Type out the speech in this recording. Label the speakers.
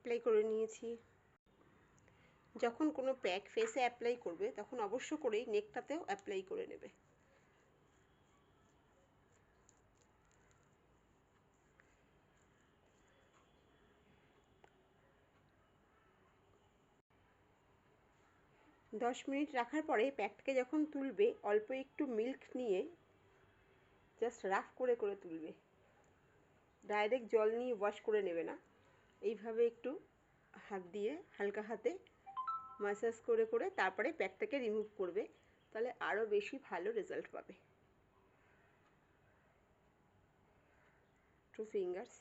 Speaker 1: Apply করে নিয়েছি। যখন কোনো প্যাক ফেসে অ্যাপ্লাই করবে তখন অবশ্য করেই নেকটাতেও অ্যাপ্লাই করে নেবে। দশ মিনিট রাখার পরে প্যাকটাকে যখন তুলবে অল্প একটু মিল্ক নিয়ে জাস্ট রাফ করে করে তুলবে, ডাইরেক্ট জল নিয়ে ওয়াশ করে নেবে না। এইভাবে একটু হাত দিয়ে হালকা হাতে ম্যাসাজ করে করে তারপরে প্যাকটাকে রিমুভ করবে, তাহলে আরও বেশি ভালো রেজাল্ট পাবে। 2 fingers